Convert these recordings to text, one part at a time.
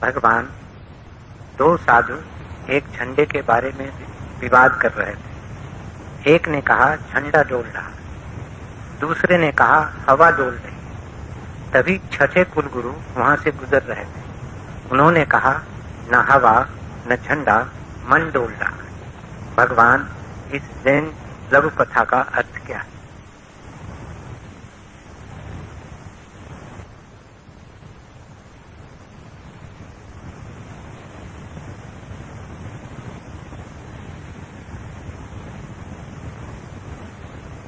भगवान, दो साधु एक झंडे के बारे में विवाद कर रहे थे। एक ने कहा झंडा डोल रहा, दूसरे ने कहा हवा डोल रही। तभी छठे कुलगुरु वहां से गुजर रहे थे। उन्होंने कहा न हवा न झंडा, मन डोल रहा। भगवान, इस जैन लघु कथा का अर्थ क्या है?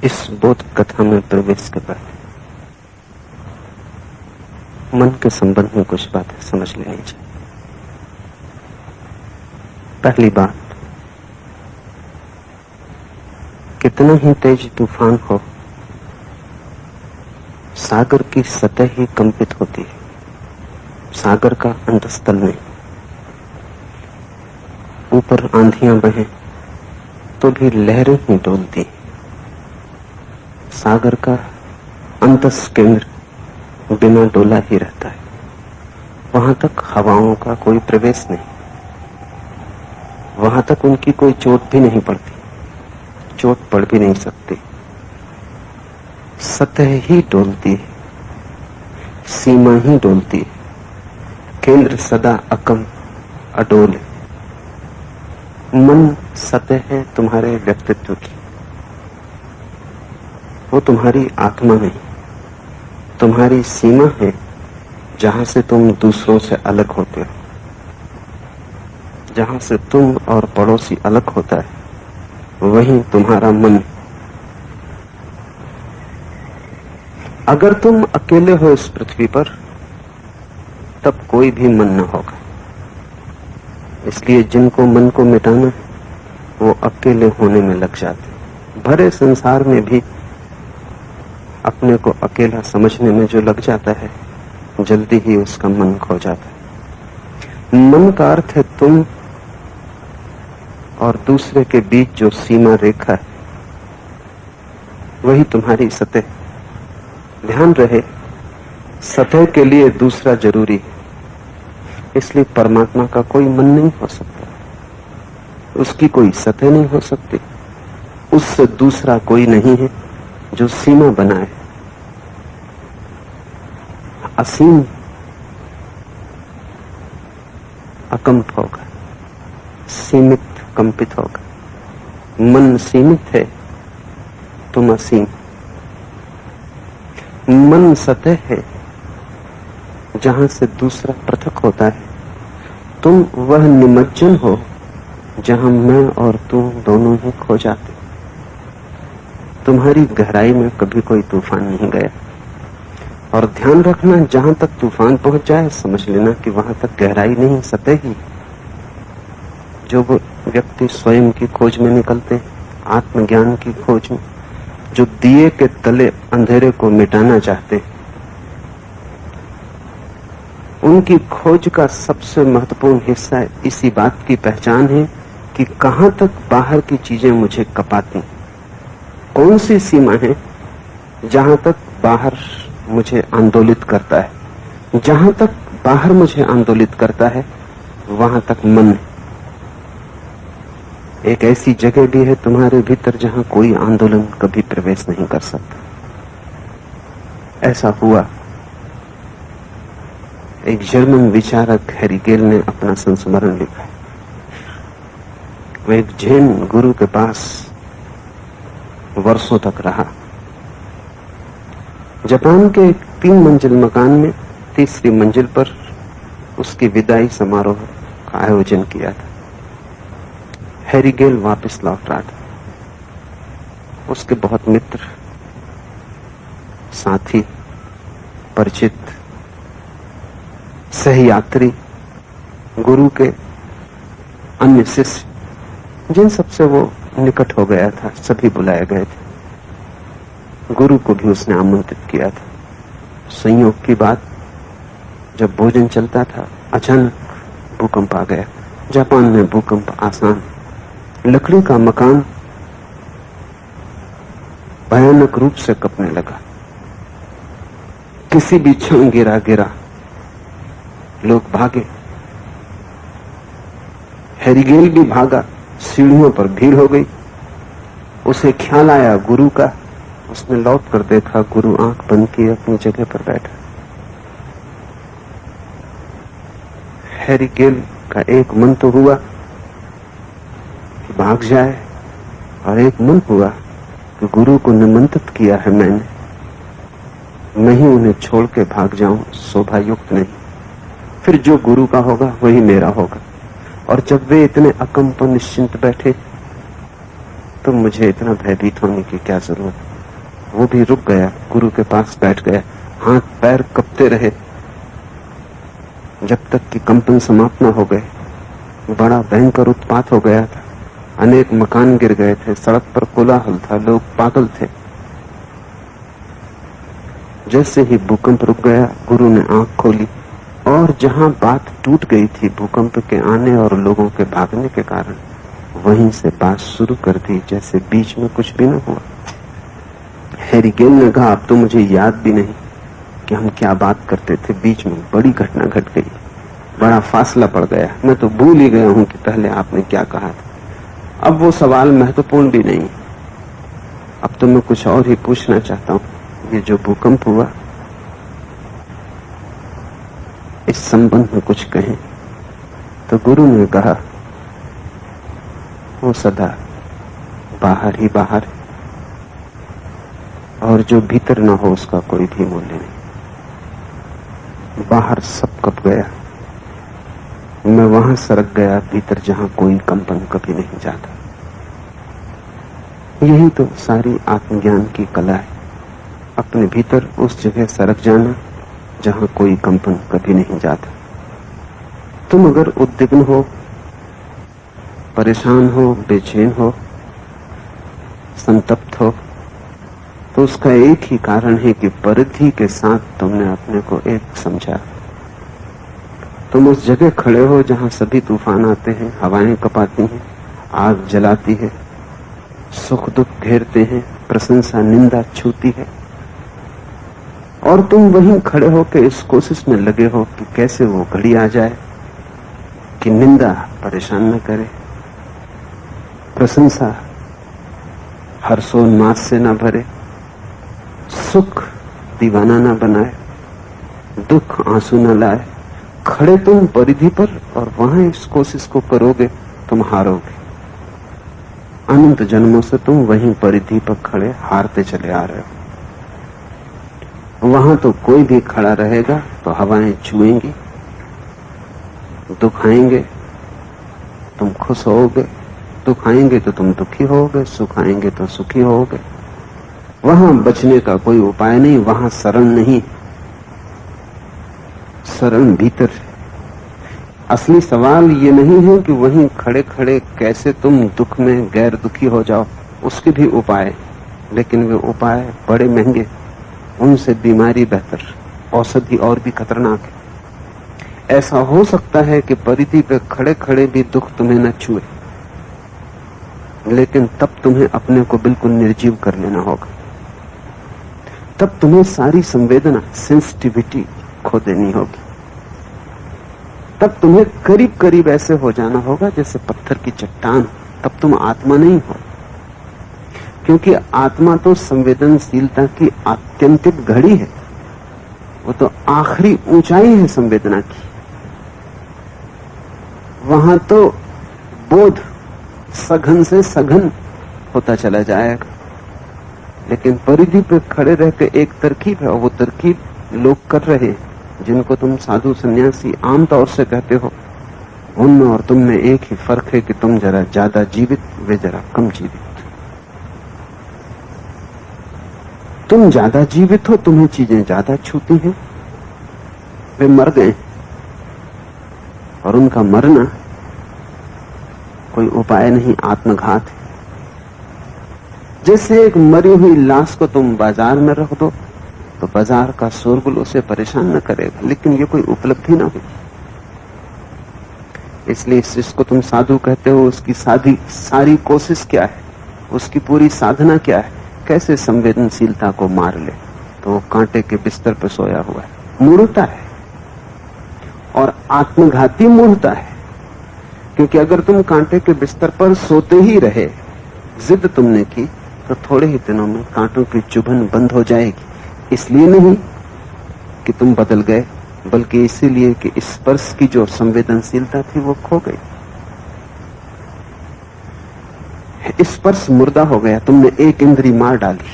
इस बोध कथा में प्रवेश के बाद मन के संबंध में कुछ बातें समझ लेनी चाहिए। पहली बात, कितना ही तेज तूफान हो, सागर की सतह ही कंपित होती है, सागर का अंतस्थल नहीं। ऊपर आंधियां बहें तो भी लहरें ही डोलती हैं। सागर का अंतस केंद्र बिना डोला ही रहता है, वहां तक हवाओं का कोई प्रवेश नहीं, वहां तक उनकी कोई चोट भी नहीं पड़ती, चोट पड़ भी नहीं सकती। सतह ही डोलती है, सीमा ही डोलती है, केंद्र सदा अकम अडोल है। मन सतह है तुम्हारे व्यक्तित्व की, वो तुम्हारी आत्मा नहीं, तुम्हारी सीमा है जहां से तुम दूसरों से अलग होते हो, जहां से तुम और पड़ोसी अलग होता है, वहीं तुम्हारा मन। अगर तुम अकेले हो इस पृथ्वी पर, तब कोई भी मन न होगा। इसलिए जिनको मन को मिटाना है, वो अकेले होने में लग जाते। भरे संसार में भी अपने को अकेला समझने में जो लग जाता है, जल्दी ही उसका मन खो जाता है। मन का अर्थ है तुम और दूसरे के बीच जो सीमा रेखा है, वही तुम्हारी सतह। ध्यान रहे, सतह के लिए दूसरा जरूरी है। इसलिए परमात्मा का कोई मन नहीं हो सकता, उसकी कोई सतह नहीं हो सकती, उससे दूसरा कोई नहीं है जो सीमा बनाए। असीम अकंप होगा, सीमित कंपित होगा। मन सीमित है, तुम असीम। मन सतह है जहां से दूसरा पृथक होता है, तुम वह निमज्जन हो जहां मैं और तुम दोनों ही खो जाते। तुम्हारी गहराई में कभी कोई तूफान नहीं गया, और ध्यान रखना, जहां तक तूफान पहुंच जाए समझ लेना कि वहां तक गहराई नहीं, सतह ही। जो वो व्यक्ति स्वयं की खोज में निकलते, आत्मज्ञान की खोज में, जो दिए के तले अंधेरे को मिटाना चाहते, उनकी खोज का सबसे महत्वपूर्ण हिस्सा इसी बात की पहचान है कि कहां तक बाहर की चीजें मुझे कपाती, कौन सी सीमा है जहां तक बाहर मुझे आंदोलित करता है। जहां तक बाहर मुझे आंदोलित करता है, वहां तक मन है। एक ऐसी जगह भी है तुम्हारे भीतर जहां कोई आंदोलन कभी प्रवेश नहीं कर सकता। ऐसा हुआ, एक जर्मन विचारक हेरिगेल ने अपना संस्मरण लिखा। वह एक जैन गुरु के पास वर्षों तक रहा। जापान के एक 3 मंजिल मकान में तीसरी मंजिल पर उसकी विदाई समारोह का आयोजन किया था। हेरिगेल वापस लौट रहा था। उसके बहुत मित्र, साथी, परिचित, सहयात्री, गुरु के अन्य शिष्य, जिन सबसे वो निकट हो गया था, सभी बुलाए गए थे। गुरु को भी उसने आमंत्रित किया था। संयोग की बात, जब भोजन चलता था, अचानक भूकंप आ गया। जापान में भूकंप आसान, लकड़ी का मकान भयानक रूप से कपने लगा। किसी भी क्षण गिरा, लोग भागे, हैरिगेल भी भागा, सीढ़ियों पर भीड़ हो गई। उसे ख्याल आया गुरु का। उसने लौट कर देखा, गुरु आंख बंद किए अपनी जगह पर बैठा। हैरिगेल का एक मन तो हुआ कि भाग जाए, और एक मन हुआ कि गुरु को निमंत्रित किया है मैंने, मैं ही उन्हें छोड़ के भाग जाऊं, शोभा युक्त नहीं। फिर जो गुरु का होगा वही मेरा होगा। और जब वे इतने अकंप निश्चिंत बैठे तो मुझे इतना भयभीत होने की क्या जरूरत। वो भी रुक गया, गुरु के पास बैठ गया। हाथ पैर कपते रहे जब तक कि कंपन समाप्त न हो गए। बड़ा भयंकर उत्पात हो गया था, अनेक मकान गिर गए थे, सड़क पर कोलाहल था, लोग पागल थे। जैसे ही भूकंप रुक गया, गुरु ने आंख खोली और जहां बात टूट गई थी भूकंप के आने और लोगों के भागने के कारण, वहीं से बात शुरू कर दी जैसे बीच में कुछ भी न हुआ। हैरिगेल ने कहा, अब तो मुझे याद भी नहीं कि हम क्या बात करते थे। बीच में बड़ी घटना घट गई, बड़ा फासला पड़ गया। मैं तो भूल ही गया हूं कि पहले आपने क्या कहा था। अब वो सवाल महत्वपूर्ण भी नहीं। अब तो मैं कुछ और ही पूछना चाहता हूं। ये जो भूकंप हुआ, इस संबंध में कुछ कहें। तो गुरु ने कहा, वो सदा बाहर ही बाहर है, और जो भीतर ना हो उसका कोई भी मूल्य नहीं। बाहर सब कप गया, मैं वहां सरक गया भीतर जहां कोई कंपन कभी नहीं जाता। यही तो सारी आत्मज्ञान की कला है, अपने भीतर उस जगह सरक जाना जहां कोई कंपन कभी नहीं जाता। तुम अगर उद्विग्न हो, परेशान हो, बेचैन हो, संतप्त हो, तो उसका एक ही कारण है कि परिधि के साथ तुमने अपने को एक समझा। तुम उस जगह खड़े हो जहां सभी तूफान आते हैं, हवाएं कपाती हैं, आग जलाती है, सुख दुख घेरते हैं, प्रशंसा निंदा छूती है, और तुम वहीं खड़े होकर इस कोशिश में लगे हो कि कैसे वो घड़ी आ जाए कि निंदा परेशान न करे, प्रशंसा हर्षोन्मास से न भरे, सुख दीवाना न बनाए, दुख आंसू न लाए। खड़े तुम परिधि पर और वहां इस कोशिश को करोगे, तुम हारोगे। अनंत जन्मों से तुम वहीं परिधि पर खड़े हारते चले आ रहे हो। वहां तो कोई भी खड़ा रहेगा तो हवाएं छुएंगी, दुख आएंगे तुम खुश होगे, दुख आएंगे तो तुम दुखी होगे, सुख आएंगे तो सुखी होगे। वहां बचने का कोई उपाय नहीं, वहां शरण नहीं, शरण भीतर है। असली सवाल ये नहीं है कि वहीं खड़े खड़े कैसे तुम दुख में गैर दुखी हो जाओ, उसके भी उपाय, लेकिन वे उपाय बड़े महंगे, उनसे बीमारी बेहतर, औषधि और भी खतरनाक है। ऐसा हो सकता है कि परिधि पे खड़े खड़े भी दुख तुम्हें न छुए, लेकिन तब तुम्हें अपने को बिल्कुल निर्जीव कर लेना होगा। तब तुम्हें सारी संवेदना, सेंसिटिविटी खो देनी होगी। तब तुम्हें करीब करीब ऐसे हो जाना होगा जैसे पत्थर की चट्टान। तब तुम आत्मा नहीं हो, क्योंकि आत्मा तो संवेदनशीलता की आत्यंतिक घड़ी है, वो तो आखिरी ऊंचाई है संवेदना की। वहां तो बोध सघन से सघन होता चला जाएगा, लेकिन परिधि पे खड़े रह के एक तरकीब है, और वो तरकीब लोग कर रहे हैं जिनको तुम साधु सन्यासी आमतौर से कहते हो। उनमें और तुम में एक ही फर्क है कि तुम जरा ज्यादा जीवित, वे जरा कम जीवित। तुम ज्यादा जीवित हो, तुम्हें चीजें ज्यादा छूती हैं। वे मर गए और उनका मरना कोई उपाय नहीं, आत्मघात है। जैसे एक मरी हुई लाश को तुम बाजार में रख दो तो बाजार का शोरगुल उसे परेशान न करेगा, लेकिन ये कोई उपलब्धि ना हुई। इसलिए जिसको तुम साधु कहते हो, उसकी सारी कोशिश क्या है, उसकी पूरी साधना क्या है, कैसे संवेदनशीलता को मार ले। तो वो कांटे के बिस्तर पर सोया हुआ है, मूढ़ता है, और आत्मघाती मूढ़ता है। क्योंकि अगर तुम कांटे के बिस्तर पर सोते ही रहे, जिद तुमने की, तो थोड़े ही दिनों में कांटों की चुभन बंद हो जाएगी। इसलिए नहीं कि तुम बदल गए, बल्कि इसीलिए कि स्पर्श की जो संवेदनशीलता थी वो खो गई। स्पर्श मुर्दा हो गया, तुमने एक इंद्री मार डाली।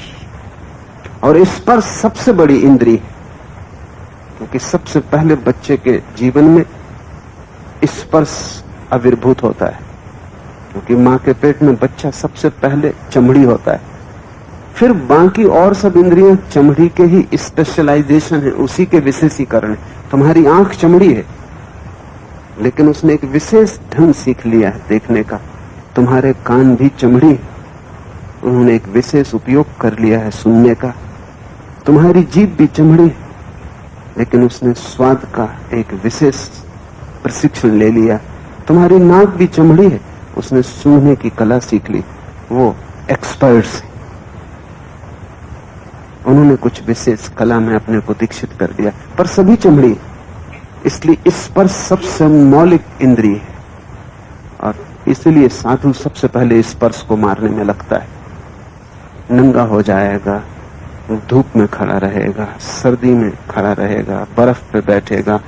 और स्पर्श सबसे बड़ी इंद्री है, क्योंकि सबसे पहले बच्चे के जीवन में स्पर्श आविर्भूत होता है, क्योंकि मां के पेट में बच्चा सबसे पहले चमड़ी होता है। फिर बाकी और सब इंद्रियां चमड़ी के ही स्पेशलाइजेशन है, उसी के विशेषीकरण है। तुम्हारी आंख चमड़ी है, लेकिन उसने एक विशेष ढंग सीख लिया है देखने का। तुम्हारे कान भी चमड़ी, उन्होंने एक विशेष उपयोग कर लिया है सुनने का। तुम्हारी जीभ भी चमड़ी, लेकिन उसने स्वाद का एक विशेष प्रशिक्षण ले लिया। तुम्हारी नाक भी चमड़ी है, उसने सूंघने की कला सीख ली। वो एक्सपर्ट्स हैं, उन्होंने कुछ विशेष कला में अपने को दीक्षित कर दिया, पर सभी चमड़ी। इसलिए स्पर्श सबसे मौलिक इंद्रिय है, और इसलिए साधु सबसे पहले स्पर्श को मारने में लगता है। नंगा हो जाएगा, धूप में खड़ा रहेगा, सर्दी में खड़ा रहेगा, बर्फ पे बैठेगा,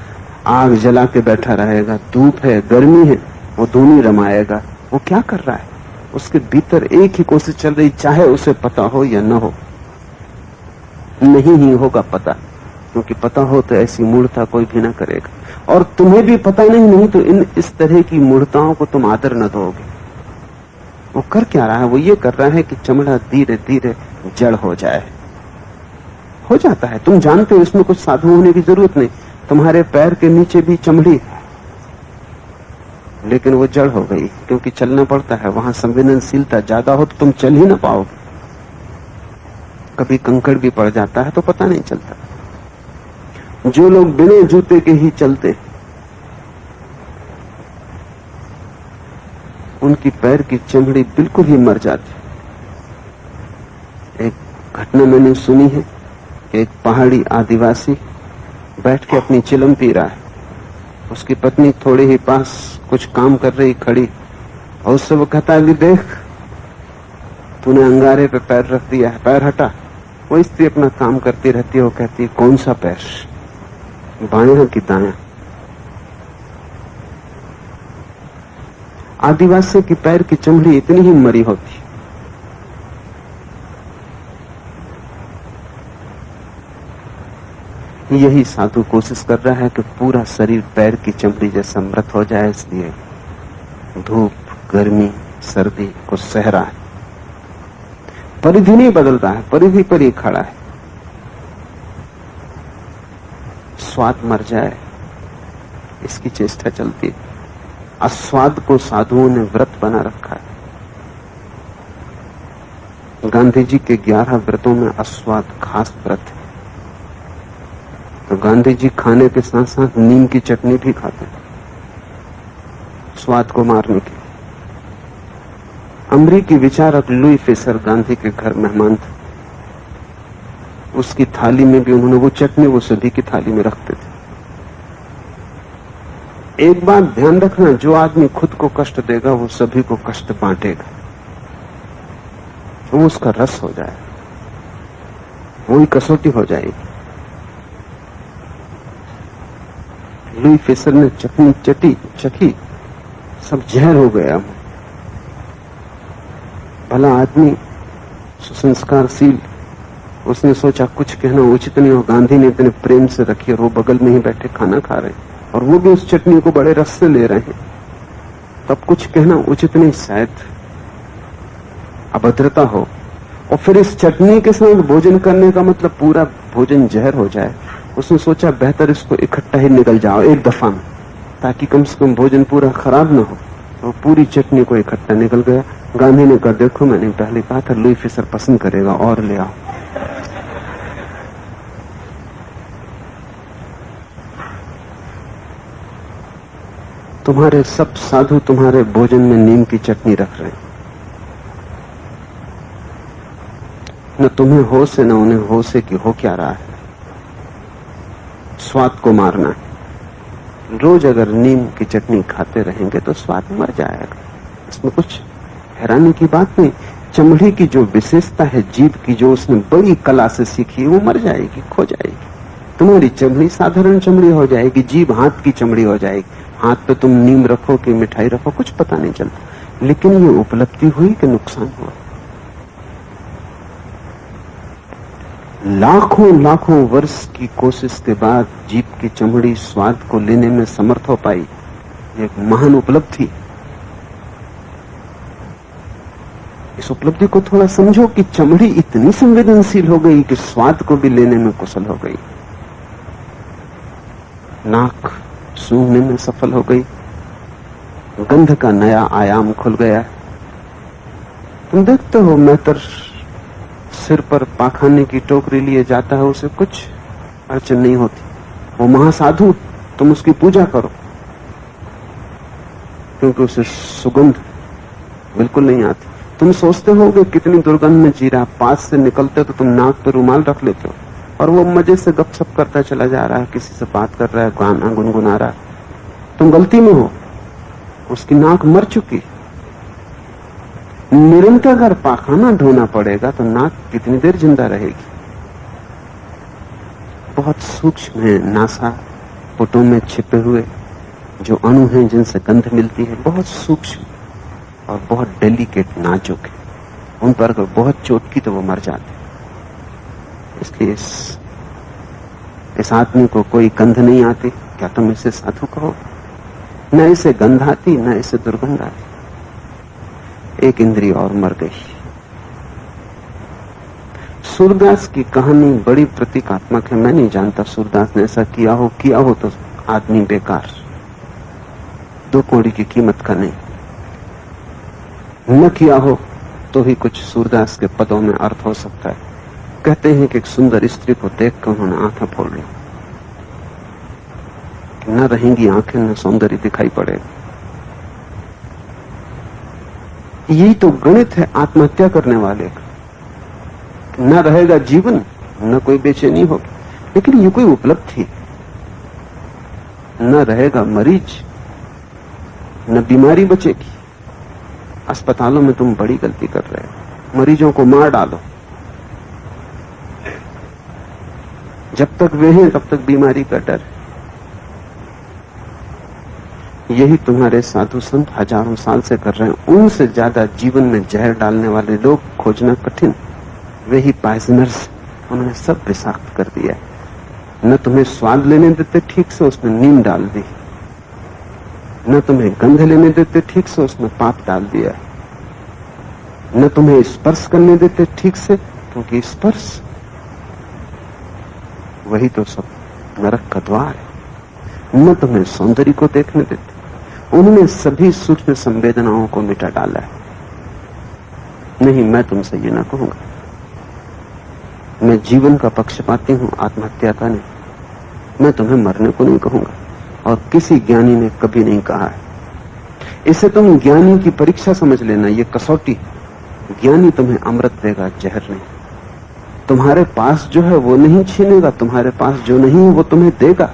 आग जला के बैठा रहेगा, धूप है गर्मी है, वो दोनों रमाएगा। वो क्या कर रहा है? उसके भीतर एक ही कोशिश चल रही, चाहे उसे पता हो या न हो। नहीं ही होगा पता, क्योंकि पता हो तो ऐसी मूढ़ता कोई भी ना करेगा। और तुम्हें भी पता नहीं तो इस तरह की मूढ़ताओं को तुम आदर न दोगे। वो कर क्या रहा है? वो ये कर रहा है कि चमड़ा धीरे धीरे जड़ हो जाए। हो जाता है, तुम जानते हो, इसमें कुछ साधु होने की जरूरत नहीं। तुम्हारे पैर के नीचे भी चमड़ी, लेकिन वो जड़ हो गई, क्योंकि चलना पड़ता है। वहां संवेदनशीलता ज्यादा हो तो तुम चल ही ना पाओगे। कभी कंकड़ भी पड़ जाता है तो पता नहीं चलता। जो लोग बिना जूते के ही चलते, उनकी पैर की चमड़ी बिल्कुल ही मर जाती। एक घटना मैंने सुनी है कि एक पहाड़ी आदिवासी बैठ के अपनी चिलम पी रहा है। उसकी पत्नी थोड़े ही पास कुछ काम कर रही खड़ी, और उससे वो कहता है कि देख, तूने अंगारे पे पैर रख दिया है, पैर हटा। वो स्त्री अपना काम करती रहती है। वो कहती है, कौन सा पैर? बायां कि दायां? आदिवासी की पैर की चमड़ी इतनी ही मरी होती। यही साधु कोशिश कर रहा है कि पूरा शरीर पैर की चमड़ी जैसा मृत हो जाए, इसलिए धूप, गर्मी, सर्दी को सह रहा है। परिधि नहीं बदलता है, परिधि पर ही खड़ा है। स्वाद मर जाए, इसकी चेष्टा चलती है। अस्वाद को साधुओं ने व्रत बना रखा है। गांधी जी के 11 व्रतों में अस्वाद खास व्रत है। तो गांधी जी खाने के साथ साथ नीम की चटनी भी खाते हैं, स्वाद को मारने के। अमरीकी विचारक लुई फिशर गांधी के घर मेहमान थे। उसकी थाली में भी उन्होंने वो चटनी वो सभी की थाली में रखते थे। एक बात ध्यान रखना, जो आदमी खुद को कष्ट देगा वो सभी को कष्ट बांटेगा। वो उसका रस हो जाए, वही कसौटी हो जाएगी। लुई फिशर ने चटनी चखी, सब जहर हो गया। भला आदमी सुसंस्कारशील, उसने सोचा कुछ कहना उचित नहीं हो। गांधी ने इतने प्रेम से रखी और वो बगल में ही बैठे खाना खा रहे, और वो भी उस चटनी को बड़े रस से ले रहे हैं। तब कुछ कहना उचित नहीं, शायद अभद्रता हो। और फिर इस चटनी के साथ भोजन करने का मतलब पूरा भोजन जहर हो जाए। उसने सोचा बेहतर इसको इकट्ठा ही निकल जाओ एक दफा में, ताकि कम से कम भोजन पूरा खराब न हो। तो पूरी चटनी को इकट्ठा निकल गया। गांधी ने कहा, देखो मैंने पहले कहा था लुई फिशर पसंद करेगा, और ले आओ। तुम्हारे सब साधु तुम्हारे भोजन में नीम की चटनी रख रहे हैं। न तुम्हें होश है, न उन्हें होश है कि हो क्या रहा है। स्वाद को मारना है, रोज अगर नीम की चटनी खाते रहेंगे तो स्वाद मर जाएगा। इसमें कुछ हैरानी की बात नहीं। चमड़ी की जो विशेषता है, जीभ की जो उसने बड़ी कला से सीखी, वो मर जाएगी, खो जाएगी। तुम्हारी चमड़ी साधारण चमड़ी हो जाएगी, जीभ हाथ की चमड़ी हो जाएगी। हाथ पे तुम नीम रखो कि मिठाई रखो, कुछ पता नहीं चलता। लेकिन ये उपलब्धि हुई कि नुकसान हुआ। लाखों लाखों वर्ष की कोशिश के बाद जीभ की चमड़ी स्वाद को लेने में समर्थ हो पाई। एक महान उपलब्धि। इस उपलब्धि को थोड़ा समझो कि चमड़ी इतनी संवेदनशील हो गई कि स्वाद को भी लेने में कुशल हो गई। नाक सूंघने में सफल हो गई। गंध का नया आयाम खुल गया। तुम देखते हो, मेहतर सिर पर पाखाने की टोकरी लिए जाता है, उसे कुछ अड़चन नहीं होती। वो महासाधु, तुम उसकी पूजा करो, क्योंकि उसे सुगंध बिल्कुल नहीं आती। तुम सोचते हो कि कितनी दुर्गंध में जी रहा, पास से निकलते तो तुम नाक पर रुमाल रख लेते हो, और वो मजे से गपशप करता चला जा रहा है, किसी से बात कर रहा है, गाना गुनगुना रहा है। तुम गलती में हो, उसकी नाक मर चुकी। निरंतर अगर पाखाना ढोना पड़ेगा तो नाक कितनी देर जिंदा रहेगी। बहुत सूक्ष्म है नासा पुटों में छिपे हुए जो अणु हैं जिनसे गंध मिलती है, बहुत सूक्ष्म और बहुत डेलिकेट, नाजुक है। उन पर अगर बहुत चोट की तो वो मर जाते। इसलिए इस आदमी को कोई गंध नहीं आती, क्या तुम इसे साधु कहो? न इसे गंध आती, न इसे दुर्गंध आती। एक इंद्रिय और मर गई। सूरदास की कहानी बड़ी प्रतीकात्मक है। मैं नहीं जानता सूरदास ने ऐसा किया हो तो आदमी बेकार, 2 कौड़ी की कीमत का नहीं। न किया हो तो ही कुछ सूरदास के पदों में अर्थ हो सकता है। कहते हैं कि एक सुंदर स्त्री को देखकर उन्होंने आंखें फोड़ ली। न रहेंगी आंखें, न सौंदर्य दिखाई पड़ेगा। यही तो गणित है आत्महत्या करने वाले का। न रहेगा जीवन, न कोई बेचैनी होगी। लेकिन ये कोई उपलब्धि। न रहेगा मरीज, न बीमारी बचेगी। अस्पतालों में तुम बड़ी गलती कर रहे हो, मरीजों को मार डालो। जब तक वे हैं तब तक बीमारी का डर है। यही तुम्हारे साधु संत हजारों साल से कर रहे हैं। उनसे ज्यादा जीवन में जहर डालने वाले लोग खोजना कठिन। वे ही पॉइजनर्स, उन्होंने सब विषाक्त कर दिया। न तुम्हें स्वाद लेने देते ठीक से, उसमें नीम डाल दी। न तुम्हें गंध लेने देते ठीक से, उसमें पाप डाल दिया। न तुम्हें स्पर्श करने देते ठीक से, क्योंकि स्पर्श वही तो सब नरक का द्वार है। न तुम्हें सौंदर्य को देखने देते, उन्होंने सभी सूक्ष्म संवेदनाओं को मिटा डाला है। नहीं, मैं तुमसे ये ना कहूंगा। मैं जीवन का पक्षपाती हूं, आत्महत्या का नहीं। मैं तुम्हें मरने को नहीं कहूंगा, और किसी ज्ञानी ने कभी नहीं कहा है। इसे तुम ज्ञानी की परीक्षा समझ लेना, ये कसौटी। ज्ञानी तुम्हें अमृत देगा, जहर नहीं। तुम्हारे पास जो है वो नहीं छीनेगा, तुम्हारे पास जो नहीं है वो तुम्हें देगा।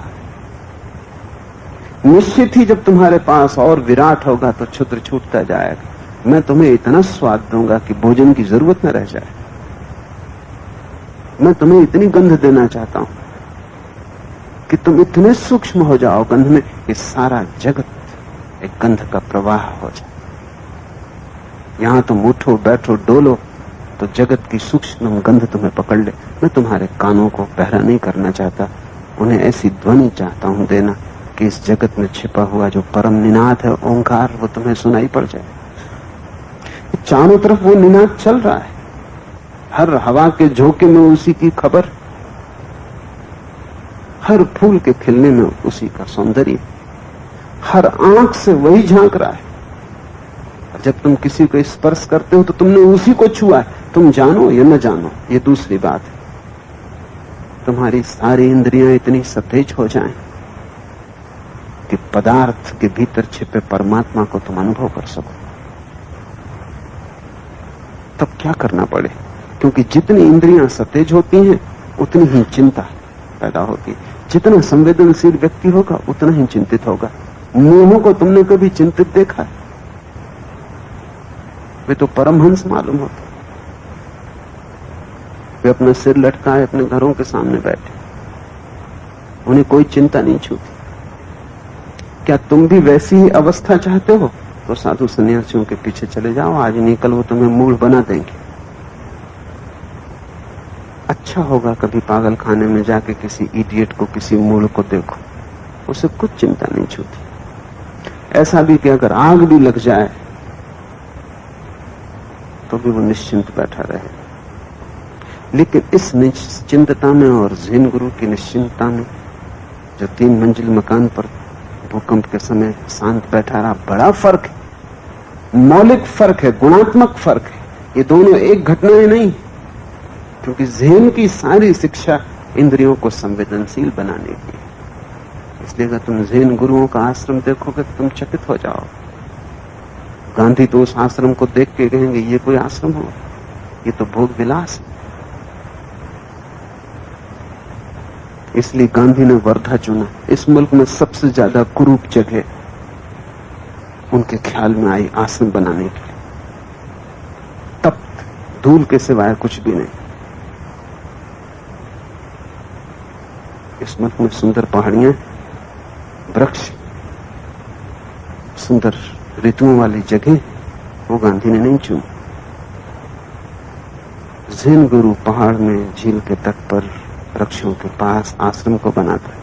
निश्चित ही जब तुम्हारे पास और विराट होगा तो क्षुद्र छूटता जाएगा। मैं तुम्हें इतना स्वाद दूंगा कि भोजन की जरूरत न रह जाए। मैं तुम्हें इतनी गंध देना चाहता हूं कि तुम इतने सूक्ष्म हो जाओ गंध में कि सारा जगत एक गंध का प्रवाह हो जाए। यहां तुम उठो, बैठो, डोलो तो जगत की सूक्ष्म गंध तुम्हें पकड़ ले। मैं तुम्हारे कानों को बहरा नहीं करना चाहता, उन्हें ऐसी ध्वनि चाहता हूं देना कि इस जगत में छिपा हुआ जो परम निनाद है, ओंकार, वो तुम्हें सुनाई पड़ जाए। चारों तरफ वो निनाद चल रहा है, हर हवा के झोंके में उसी की खबर, हर फूल के खिलने में उसी का सौंदर्य, हर आंख से वही झांक रहा है। जब तुम किसी को स्पर्श करते हो तो तुमने उसी को छुआ है। तुम जानो या न जानो, ये दूसरी बात है। तुम्हारी सारी इंद्रियां इतनी सतेज हो जाएं कि पदार्थ के भीतर छिपे परमात्मा को तुम अनुभव कर सको। तब क्या करना पड़े? क्योंकि जितनी इंद्रियां सतेज होती हैं उतनी ही चिंता पैदा होती है। जितना संवेदनशील व्यक्ति होगा उतना ही चिंतित होगा। मोह को तुमने कभी चिंतित देखा? वे तो परमहंस मालूम होते, वे अपना सिर लटकाए अपने घरों के सामने बैठे, उन्हें कोई चिंता नहीं छूती। क्या तुम भी वैसी ही अवस्था चाहते हो? तो साधु सन्यासियों के पीछे चले जाओ, आज नहीं कल वो तुम्हें मूढ़ बना देंगे। अच्छा होगा कभी पागल खाने में जाके किसी इडियट को, किसी मूढ़ को देखो, उसे कुछ चिंता नहीं छूती। ऐसा भी कि अगर आग भी लग जाए तो भी वो निश्चिंत बैठा रहे। लेकिन इस निश्चिंतता में और ज़ेन गुरु की निश्चिंतता में, जो 3 मंजिल मकान पर भूकंप के समय शांत बैठा रहा, बड़ा फर्क है, मौलिक फर्क है, गुणात्मक फर्क है। ये दोनों एक घटनाएं नहीं, क्योंकि ज़ेन की सारी शिक्षा इंद्रियों को संवेदनशील बनाने की। इसलिए अगर तुम ज़ेन गुरुओं का आश्रम देखोगे तो तुम चकित हो जाओ। गांधी तो उस आश्रम को देख के कहेंगे ये कोई आश्रम हो, ये तो भोग विलास है। इसलिए गांधी ने वर्धा चुना। इस मुल्क में सबसे ज्यादा कुरूप जगह उनके ख्याल में आई आश्रम बनाने के लिए। तप्त धूल के सिवाय कुछ भी नहीं। इस मुल्क में सुंदर पहाड़ियां, वृक्ष, सुंदर ऋतुओं वाली जगह, वो गांधी ने नहीं चुनी। ज़ेन गुरु पहाड़ में झील के तट पर वृक्षों के पास आश्रम को बनाता है।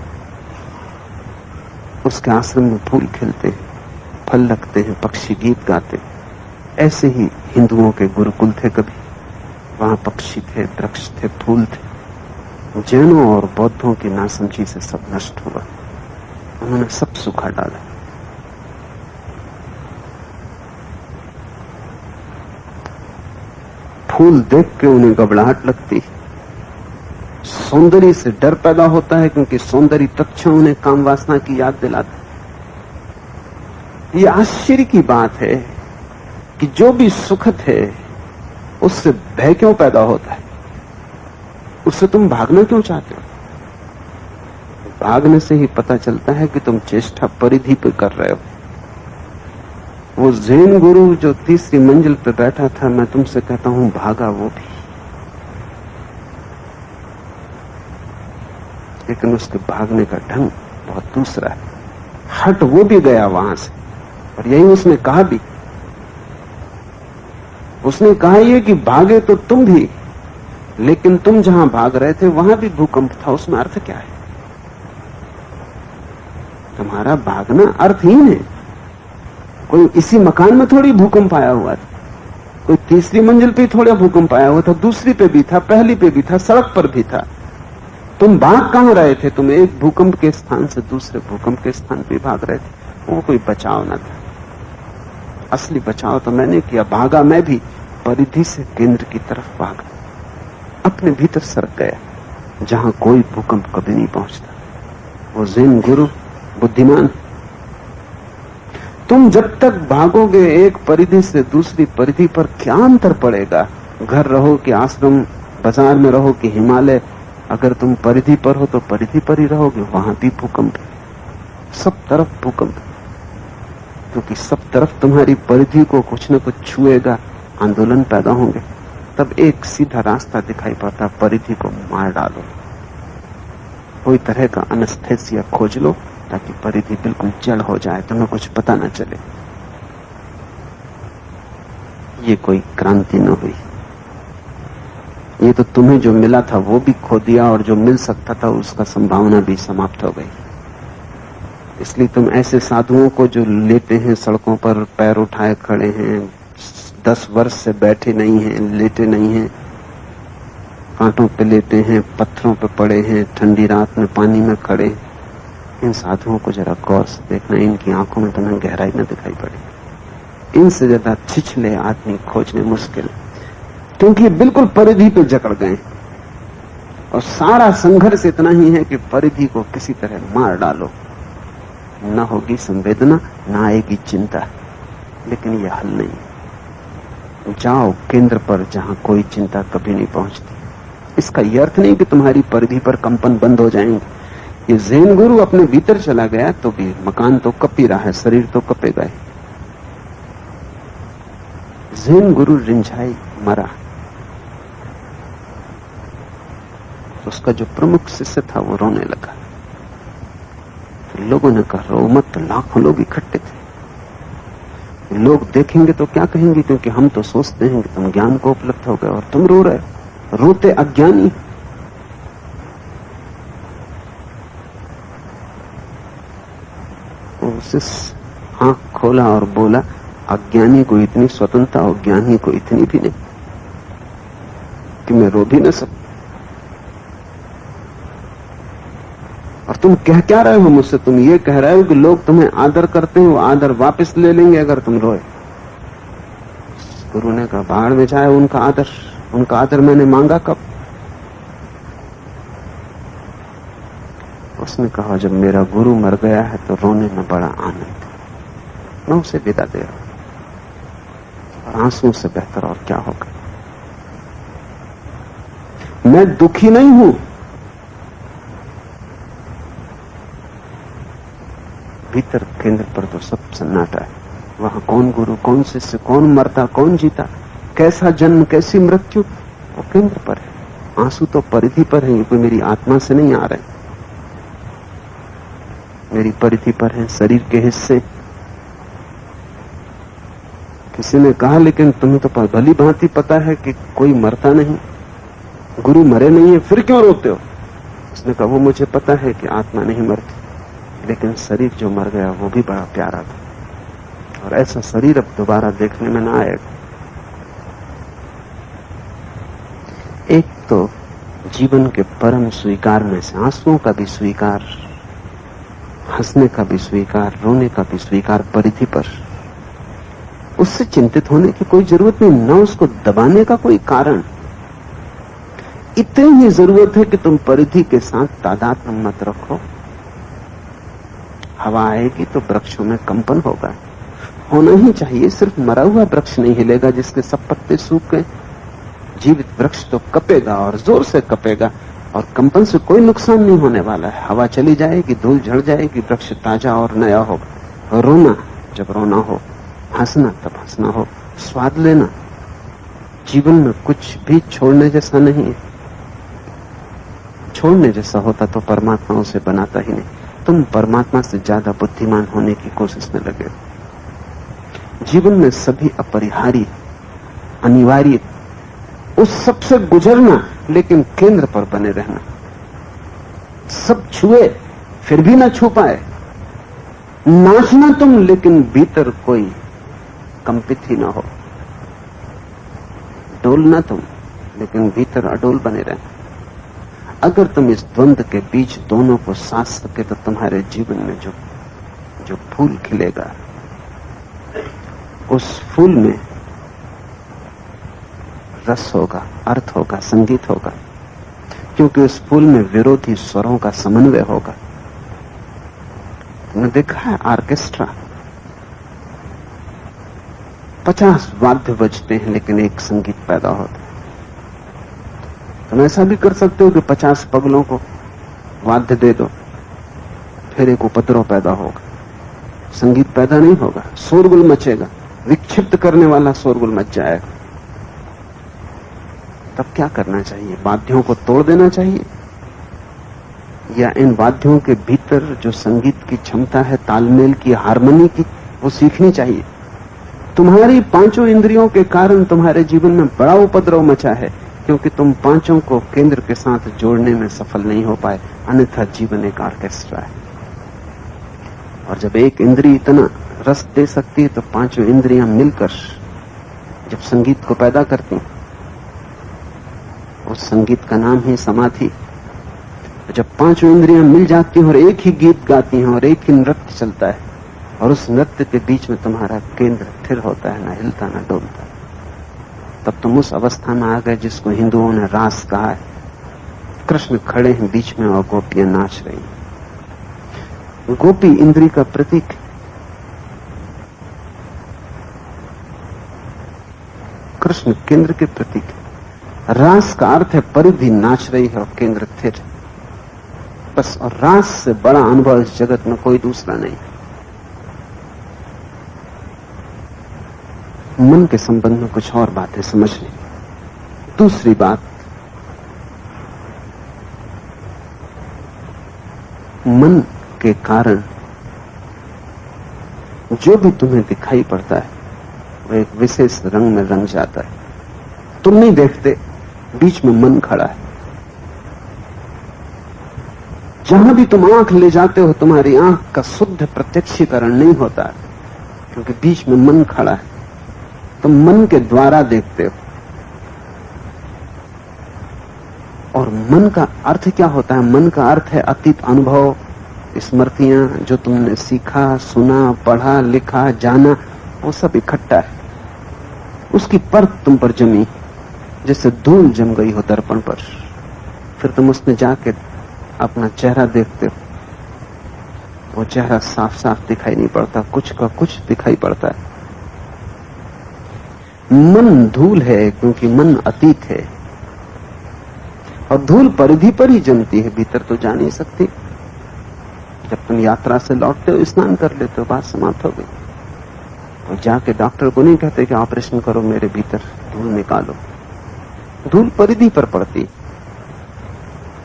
उसके आश्रम में फूल खिलते हैं, फल लगते हैं, पक्षी गीत गाते। ऐसे ही हिंदुओं के गुरुकुल थे कभी, वहां पक्षी थे, वृक्ष थे, फूल थे। जैनों और बौद्धों की नासमझी से सब नष्ट हुआ, उन्होंने सब सुखा डाला। फूल देख के उन्हें घबराहट लगती, सौंदर्य से डर पैदा होता है, क्योंकि सौंदर्य तत्क्षण उन्हें काम वासना की याद दिलाता है। ये आश्चर्य की बात है कि जो भी सुखद है उससे भय क्यों पैदा होता है, उससे तुम भागना क्यों चाहते हो? भागने से ही पता चलता है कि तुम चेष्टा परिधि पर कर रहे हो। वो ज़ेन गुरु जो 3री मंजिल पे बैठा था, मैं तुमसे कहता हूं भागा वो भी, लेकिन उसके भागने का ढंग बहुत दूसरा है। हट वो भी गया वहां से, और यही उसने कहा भी। उसने कहा ये कि भागे तो तुम भी, लेकिन तुम जहां भाग रहे थे वहां भी भूकंप था। उसमें अर्थ क्या है? तुम्हारा भागना अर्थहीन है। कोई इसी मकान में थोड़ी भूकंप आया हुआ था, कोई 3री मंजिल पे थोड़ा भूकंप आया हुआ था, दूसरी पे भी था, पहली पे भी था, सड़क पर भी था। तुम भाग कहां रहे थे? तुम एक भूकंप के स्थान से दूसरे भूकंप के स्थान पे भाग रहे थे। वो कोई बचाव न था। असली बचाव तो मैंने किया, भागा मैं भी, परिधि से केंद्र की तरफ भागा, अपने भीतर सरक गया जहां कोई भूकंप कभी नहीं पहुंचता। वो ज़ेन गुरु बुद्धिमान। तुम जब तक भागोगे एक परिधि से दूसरी परिधि पर, क्या अंतर पड़ेगा? घर रहो कि आश्रम, बाजार में रहो कि हिमालय, अगर तुम परिधि पर हो तो परिधि पर ही रहोगे, वहां भी भूकंप है, सब तरफ भूकंप, क्योंकि सब तरफ तुम्हारी परिधि को कुछ न कुछ छुएगा, आंदोलन पैदा होंगे। तब एक सीधा रास्ता दिखाई पड़ता, परिधि को मार डालो, कोई तरह का एनेस्थेसिया खोज लो ताकि परिधि बिल्कुल जड़ हो जाए, तुम्हें कुछ पता न चले। ये कोई क्रांति न हुई, ये तो तुम्हें जो मिला था वो भी खो दिया, और जो मिल सकता था उसका संभावना भी समाप्त हो गई। इसलिए तुम ऐसे साधुओं को जो लेटे हैं सड़कों पर, पैर उठाए खड़े हैं, 10 वर्ष से बैठे नहीं हैं, लेटे नहीं हैं, कांटों पे लेटे हैं, पत्थरों पे पड़े हैं, ठंडी रात में पानी में खड़े, इन साधुओं को जरा गौर से देखना, इनकी आंखों में तुम्हें गहराई न दिखाई पड़े। इनसे ज्यादा छिछले आदमी खोजने मुश्किल, क्योंकि बिल्कुल परिधि पे जकड़ गए, और सारा संघर्ष इतना ही है कि परिधि को किसी तरह मार डालो। न होगी संवेदना, न आएगी चिंता, लेकिन यह हल नहीं। जाओ केंद्र पर जहां कोई चिंता कभी नहीं पहुंचती। इसका यह अर्थ नहीं कि तुम्हारी परिधि पर कंपन बंद हो जाएंगे, ये ज़ेन गुरु अपने भीतर चला गया तो भी मकान तो कप ही रहा है, शरीर तो कपेगा ही। ज़ेन गुरु रिंझाई मरा, उसका जो प्रमुख शिष्य था वो रोने लगा। तो लोगों ने कहा रो मत, तो लाखों लोग इकट्ठे थे। लोग देखेंगे तो क्या कहेंगे, क्योंकि हम तो सोचते हैं कि तुम ज्ञान को उपलब्ध हो गए और तुम रो रहे हो। रोते अज्ञानी। शिष्य आंख खोला और बोला, अज्ञानी को इतनी स्वतंत्रता और ज्ञानी को इतनी भी नहीं कि मैं रो भी न सकूं। और तुम कह क्या रहे हो मुझसे? तुम ये कह रहे हो कि लोग तुम्हें आदर करते हैं, वो आदर वापस ले लेंगे अगर तुम रोए। गुरु ने कहा भाड़ में जाए उनका आदर, उनका आदर मैंने मांगा कब? उसने कहा जब मेरा गुरु मर गया है तो रोने में बड़ा आनंद है, मैं उसे विदा दे रहा हूं। और आंसुओं से बेहतर और क्या होगा? मैं दुखी नहीं हूं, भीतर केंद्र पर तो सब सन्नाटा है। वहां कौन गुरु, कौन शिष्य, कौन मरता, कौन जीता, कैसा जन्म, कैसी मृत्यु, वो केंद्र पर है। आंसू तो परिधि पर है, कोई मेरी आत्मा से नहीं आ रहे, मेरी परिधि पर है, शरीर के हिस्से। किसी ने कहा लेकिन तुम्हें तो भली भांति पता है कि कोई मरता नहीं, गुरु मरे नहीं है, फिर क्यों रोते हो? उसने कहा वो मुझे पता है कि आत्मा नहीं मरती, लेकिन शरीर जो मर गया वो भी बड़ा प्यारा था, और ऐसा शरीर अब दोबारा देखने में ना आएगा। एक तो जीवन के परम स्वीकार में से आंसुओं का भी स्वीकार, हंसने का भी स्वीकार, रोने का भी स्वीकार परिधि पर। उससे चिंतित होने की कोई जरूरत नहीं, न उसको दबाने का कोई कारण। इतनी ही जरूरत है कि तुम परिधि के साथ तादाद में मत रखो। हवा आएगी तो वृक्षों में कंपन होगा, होना ही चाहिए। सिर्फ मरा हुआ वृक्ष नहीं हिलेगा जिसके सब पत्ते सूख गए। जीवित वृक्ष तो कपेगा और जोर से कपेगा, और कंपन से कोई नुकसान नहीं होने वाला है। हवा चली जाएगी, धूल झड़ जाएगी, वृक्ष ताजा और नया होगा। रोना जब रोना हो, हंसना तब हंसना हो, स्वाद लेना। जीवन में कुछ भी छोड़ने जैसा नहीं है। छोड़ने जैसा होता तो परमात्मा उसे बनाता ही नहीं। तुम परमात्मा से ज्यादा बुद्धिमान होने की कोशिश में लगे हो। जीवन में सभी अपरिहार्य, अनिवार्य, उस सब से गुजरना, लेकिन केंद्र पर बने रहना। सब छुए फिर भी ना छू पाए। नाचना तुम, लेकिन भीतर कोई कंपित ही ना हो। डोलना तुम, लेकिन भीतर अडोल बने रहना। अगर तुम इस द्वंद के बीच दोनों को साथ सके तो तुम्हारे जीवन में जो फूल खिलेगा, उस फूल में रस होगा, अर्थ होगा, संगीत होगा, क्योंकि उस फूल में विरोधी स्वरों का समन्वय होगा। तुमने देखा है ऑर्केस्ट्रा, 50 वाद्य बजते हैं लेकिन एक संगीत पैदा होता है। तुम ऐसा भी कर सकते हो कि 50 पगलों को वाद्य दे दो, फिर एक उपद्रव पैदा होगा, संगीत पैदा नहीं होगा, शोरगुल मचेगा, विक्षिप्त करने वाला शोरगुल मच जाएगा। तब क्या करना चाहिए? वाद्यों को तोड़ देना चाहिए, या इन वाद्यों के भीतर जो संगीत की क्षमता है, तालमेल की, हार्मनी की, वो सीखनी चाहिए। तुम्हारी पांचों इंद्रियों के कारण तुम्हारे जीवन में बड़ा उपद्रव मचा है, क्योंकि तुम पांचों को केंद्र के साथ जोड़ने में सफल नहीं हो पाए। अन्यथा जीवन एक ऑर्केस्ट्रा है, और जब एक इंद्रिय इतना रस दे सकती है तो पांचों इंद्रियां मिलकर जब संगीत को पैदा करती, उस संगीत का नाम ही समाधि। जब पांचों इंद्रियां मिल जाती हैं और एक ही गीत गाती हैं और एक ही नृत्य चलता है, और उस नृत्य के बीच में तुम्हारा केंद्र स्थिर होता है, ना हिलता ना डोलता, तब तुम उस अवस्था में आ गए जिसको हिंदुओं ने रास कहा है। कृष्ण खड़े हैं बीच में और गोपियां नाच रही हैं। गोपी इंद्री का प्रतीक है, कृष्ण केंद्र के प्रतीक है। रास का अर्थ है परिधि नाच रही है और केंद्र स्थिर। बस, और रास से बड़ा अनुभव इस जगत में कोई दूसरा नहीं। मन के संबंध में कुछ और बातें समझनी। दूसरी बात, मन के कारण जो भी तुम्हें दिखाई पड़ता है वो एक विशेष रंग में रंग जाता है। तुम नहीं देखते, बीच में मन खड़ा है। जहां भी तुम आंख ले जाते हो, तुम्हारी आंख का शुद्ध प्रत्यक्षीकरण नहीं होता है, क्योंकि बीच में मन खड़ा है। तुम मन के द्वारा देखते हो। और मन का अर्थ क्या होता है? मन का अर्थ है अतीत अनुभव, स्मृतियां, जो तुमने सीखा, सुना, पढ़ा, लिखा, जाना, वो सब इकट्ठा है। उसकी परत तुम पर जमी, जैसे धूल जम गई हो दर्पण पर। फिर तुम उसमें जाके अपना चेहरा देखते हो, वो चेहरा साफ साफ दिखाई नहीं पड़ता, कुछ का कुछ दिखाई पड़ता है। मन धूल है, क्योंकि मन अतीत है, और धूल परिधि पर ही जमती है, भीतर तो जा नहीं सकती। जब तुम यात्रा से लौटते हो, स्नान कर लेते हो, बात समाप्त हो गई। और जाके डॉक्टर को नहीं कहते कि ऑपरेशन करो, मेरे भीतर धूल निकालो। धूल परिधि पर पड़ती।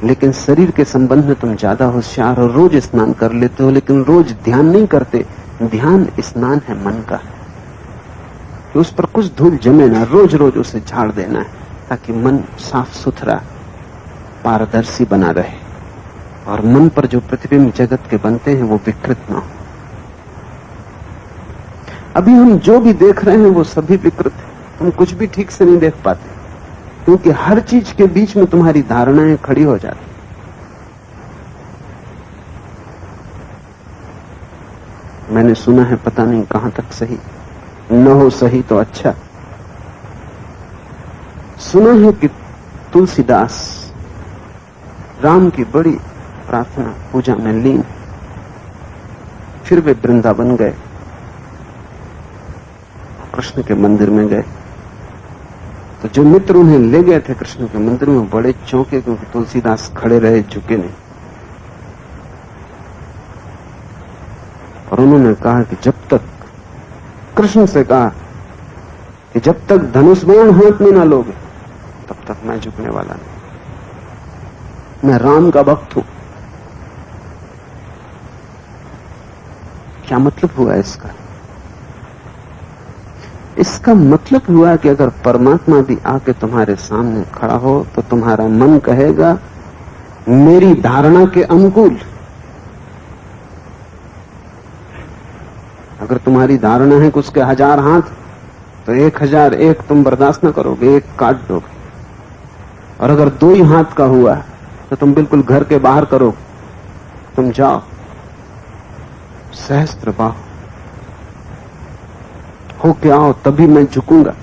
लेकिन शरीर के संबंध में तुम ज्यादा होशियार हो, रोज स्नान कर लेते हो, लेकिन रोज ध्यान नहीं करते। ध्यान स्नान है मन का, कि उस पर कुछ धूल जमे ना, रोज रोज उसे झाड़ देना है, ताकि मन साफ सुथरा पारदर्शी बना रहे, और मन पर जो प्रतिबिंब जगत के बनते हैं वो विकृत ना हो। अभी हम जो भी देख रहे हैं वो सभी विकृत है। तुम कुछ भी ठीक से नहीं देख पाते, क्योंकि हर चीज के बीच में तुम्हारी धारणाएं खड़ी हो जाती। मैंने सुना है, पता नहीं कहां तक सही, न हो सही तो अच्छा, सुना है कि तुलसीदास राम की बड़ी प्रार्थना पूजा में लीन, फिर वे वृंदावन गए, कृष्ण के मंदिर में गए। तो जो मित्र उन्हें ले गए थे कृष्ण के मंदिर में, बड़े चौंके, क्योंकि तुलसीदास खड़े रहे, झुके नहीं। और उन्होंने कहा कि जब तक, कृष्ण से कहा कि जब तक धनुष बाण हाथ में ना लोगे, तब तक मैं झुकने वाला नहीं। मैं राम का भक्त हूं। क्या मतलब हुआ इसका? इसका मतलब हुआ कि अगर परमात्मा भी आके तुम्हारे सामने खड़ा हो, तो तुम्हारा मन कहेगा मेरी धारणा के अनुकूल। अगर तुम्हारी धारणा है कि उसके 1000 हाथ, तो 1001 तुम बर्दाश्त न करोगे, एक काट दोगे। और अगर 2 ही हाथ का हुआ तो तुम बिल्कुल घर के बाहर करो, तुम जाओ सहस्त्र बाह हो के आओ, तभी मैं झुकूंगा।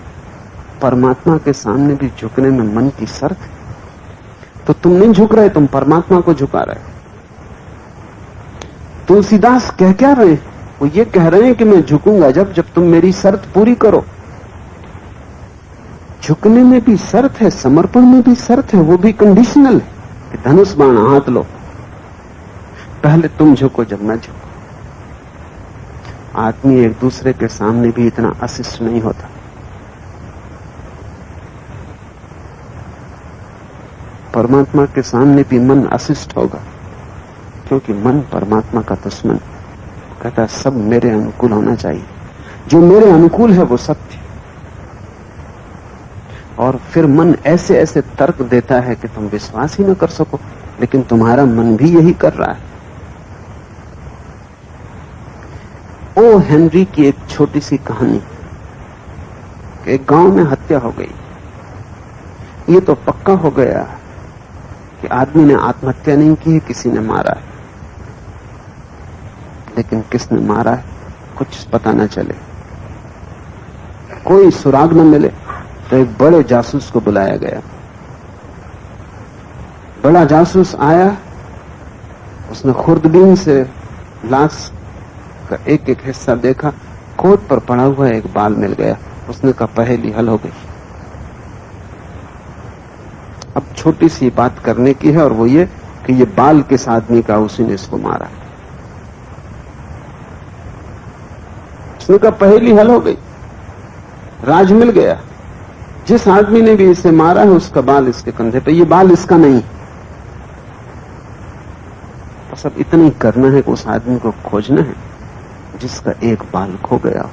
परमात्मा के सामने भी झुकने में मन की शर्त है। तो तुम नहीं झुक रहे, तुम परमात्मा को झुका रहे। तुलसीदास कह क्या रहे? वो ये कह रहे हैं कि मैं झुकूंगा जब तुम मेरी शर्त पूरी करो। झुकने में भी शर्त है, समर्पण में भी शर्त है, वो भी कंडीशनल है कि धनुष बाण हाथ लो, पहले तुम झुको जब मैं झुकूं। आदमी एक दूसरे के सामने भी इतना अशिष्ट नहीं होता। परमात्मा के सामने भी मन अशिष्ट होगा, क्योंकि मन परमात्मा का दुश्मन कहता है सब मेरे अनुकूल होना चाहिए, जो मेरे अनुकूल है वो सत्य। और फिर मन ऐसे ऐसे तर्क देता है कि तुम विश्वास ही न कर सको, लेकिन तुम्हारा मन भी यही कर रहा है। ओ हेनरी की एक छोटी सी कहानी। एक गांव में हत्या हो गई। ये तो पक्का हो गया कि आदमी ने आत्महत्या नहीं की है, किसी ने मारा है। लेकिन किसने मारा है कुछ पता न चले, कोई सुराग न मिले। तो एक बड़े जासूस को बुलाया गया। बड़ा जासूस आया, उसने खुर्दबीन से लाश का एक एक हिस्सा देखा। कोट पर पड़ा हुआ एक बाल मिल गया। उसने कहा पहेली हल हो गई। अब छोटी सी बात करने की है, और वो ये कि ये बाल किस आदमी का, उसी ने इसको मारा। उसने कहा पहेली हल हो गई, राज मिल गया। जिस आदमी ने भी इसे मारा है उसका बाल इसके कंधे पे, ये बाल इसका नहीं। बस अब इतना ही करना है कि उस आदमी को खोजना है जिसका एक बाल खो गया हो।